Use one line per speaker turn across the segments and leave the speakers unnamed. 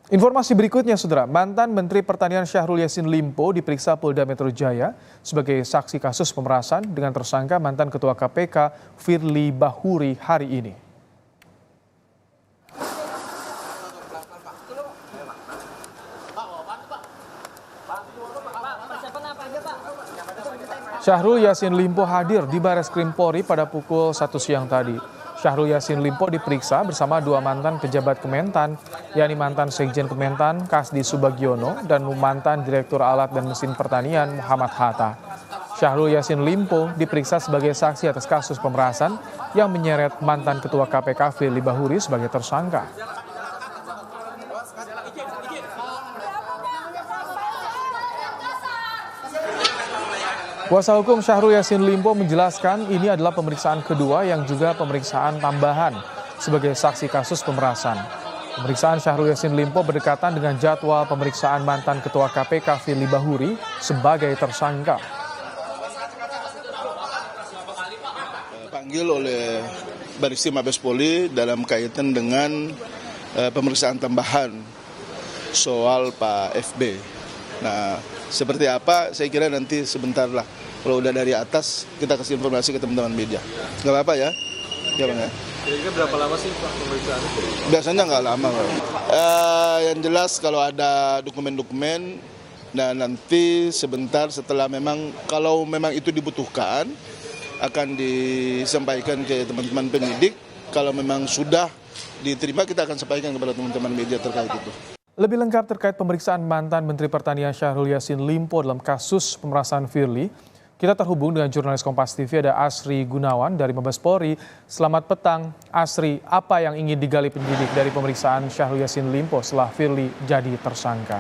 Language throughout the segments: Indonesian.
Informasi berikutnya, Saudara. Mantan Menteri Pertanian Syahrul Yassin Limpo diperiksa Polda Metro Jaya sebagai saksi kasus pemerasan dengan tersangka mantan Ketua KPK Firly Bahuri hari ini. Syahrul Yassin Limpo hadir di Bareskrim Polri pada pukul 1 siang tadi. Syahrul Yassin Limpo diperiksa bersama dua mantan pejabat Kementan, yakni mantan Sekjen Kementan Kasdi Subagiono dan mantan Direktur Alat dan Mesin Pertanian Muhammad Hatta. Syahrul Yassin Limpo diperiksa sebagai saksi atas kasus pemerasan yang menyeret mantan Ketua KPK Firly Bahuri sebagai tersangka. Kuasa hukum Syahrul Yassin Limpo menjelaskan ini adalah pemeriksaan kedua yang juga pemeriksaan tambahan sebagai saksi kasus pemerasan. Pemeriksaan Syahrul Yassin Limpo berdekatan dengan jadwal pemeriksaan mantan Ketua KPK Firly Bahuri sebagai tersangka.
Panggil oleh Bareskrim Mabes Polri dalam kaitan dengan pemeriksaan tambahan soal Pak FB. Nah, seperti apa saya kira nanti sebentar lah. Kalau udah dari atas kita kasih informasi ke teman-teman media. Nggak apa-apa ya? Ya Bang ya.
Kira-kira berapa lama sih Pak pemeriksaan itu?
Biasanya nggak lama. Yang jelas kalau ada dokumen-dokumen, nah nanti sebentar setelah kalau memang itu dibutuhkan akan disampaikan ke teman-teman penyidik. Kalau memang sudah diterima kita akan sampaikan kepada teman-teman media terkait itu.
Lebih lengkap terkait pemeriksaan mantan Menteri Pertanian Syahrul Yassin Limpo dalam kasus pemerasan Firly, kita terhubung dengan jurnalis Kompas TV ada Asri Gunawan dari Mabes Polri. Selamat petang, Asri. Apa yang ingin digali penyidik dari pemeriksaan Syahrul Yassin Limpo setelah Firly jadi tersangka?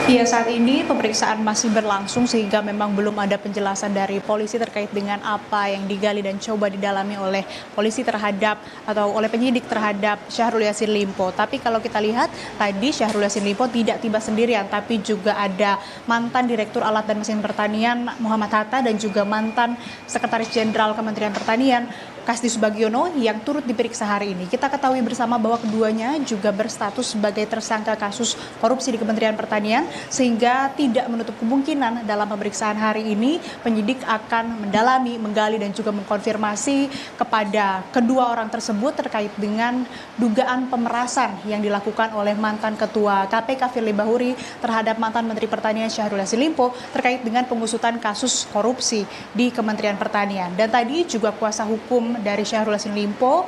Ya, saat ini pemeriksaan masih berlangsung sehingga memang belum ada penjelasan dari polisi terkait dengan apa yang digali dan coba didalami oleh polisi terhadap atau oleh penyidik terhadap Syahrul Yassin Limpo. Tapi kalau kita lihat tadi Syahrul Yassin Limpo tidak tiba sendirian, tapi juga ada mantan Direktur Alat dan Mesin Pertanian Muhammad Hatta dan juga mantan Sekretaris Jenderal Kementerian Pertanian Kasdi Subagiono yang turut diperiksa hari ini. Kita ketahui bersama bahwa keduanya juga berstatus sebagai tersangka kasus korupsi di Kementerian Pertanian, sehingga tidak menutup kemungkinan dalam pemeriksaan hari ini penyidik akan mendalami, menggali dan juga mengkonfirmasi kepada kedua orang tersebut terkait dengan dugaan pemerasan yang dilakukan oleh mantan Ketua KPK Firly Bahuri terhadap mantan Menteri Pertanian Syahrul Yassin Limpo terkait dengan pengusutan kasus korupsi di Kementerian Pertanian. Dan tadi juga kuasa hukum dari Syahrul Yassin Limpo,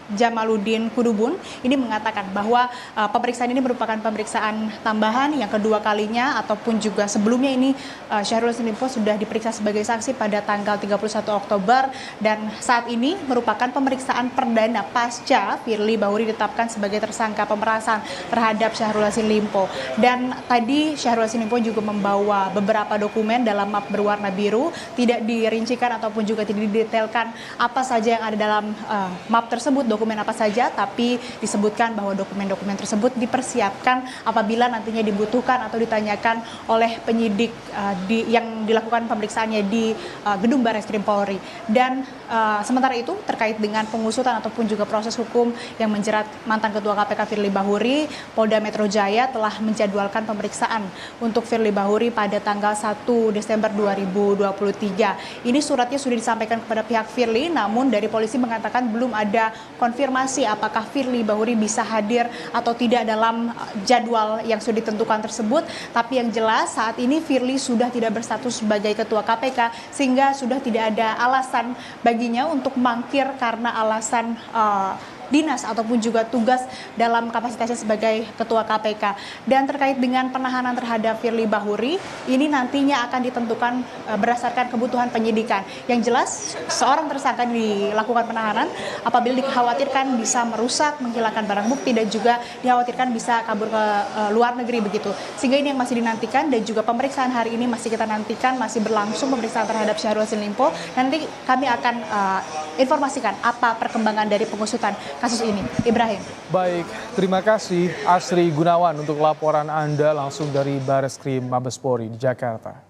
Jamaluddin Kudubun ini mengatakan bahwa pemeriksaan ini merupakan pemeriksaan tambahan yang kedua kalinya, ataupun juga sebelumnya ini Syahrul Yassin Limpo sudah diperiksa sebagai saksi pada tanggal 31 Oktober dan saat ini merupakan pemeriksaan perdana pasca Firly Bahuri ditetapkan sebagai tersangka pemerasan terhadap Syahrul Yassin Limpo. Dan tadi Syahrul Yassin Limpo juga membawa beberapa dokumen dalam map berwarna biru, tidak dirincikan ataupun juga tidak didetailkan apa saja yang ada dalam map tersebut, dokumen apa saja, tapi disebutkan bahwa dokumen-dokumen tersebut dipersiapkan apabila nantinya dibutuhkan atau ditanyakan oleh penyidik yang dilakukan pemeriksaannya di gedung Bareskrim Polri. Dan sementara itu terkait dengan pengusutan ataupun juga proses hukum yang menjerat mantan Ketua KPK Firly Bahuri, Polda Metro Jaya telah menjadwalkan pemeriksaan untuk Firly Bahuri pada tanggal 1 Desember 2023. Ini suratnya sudah disampaikan kepada pihak Firly, namun dari polisi mengatakan belum ada konfirmasi apakah Firly Bahuri bisa hadir atau tidak dalam jadwal yang sudah ditentukan tersebut. Tapi yang jelas saat ini Firly sudah tidak berstatus sebagai Ketua KPK, sehingga sudah tidak ada alasan baginya untuk mangkir karena alasan dinas ataupun juga tugas dalam kapasitasnya sebagai Ketua KPK. Dan terkait dengan penahanan terhadap Firly Bahuri, ini nantinya akan ditentukan berdasarkan kebutuhan penyidikan. Yang jelas, seorang tersangka dilakukan penahanan apabila dikhawatirkan bisa merusak, menghilangkan barang bukti, dan juga dikhawatirkan bisa kabur ke luar negeri begitu. Sehingga ini yang masih dinantikan, dan juga pemeriksaan hari ini masih kita nantikan, masih berlangsung pemeriksaan terhadap Syahrul Yassin Limpo. Nanti kami akan informasikan apa perkembangan dari pengusutan kasus ini. Ibrahim.
Baik, terima kasih Asri Gunawan untuk laporan Anda langsung dari Bareskrim Mabes Polri di Jakarta.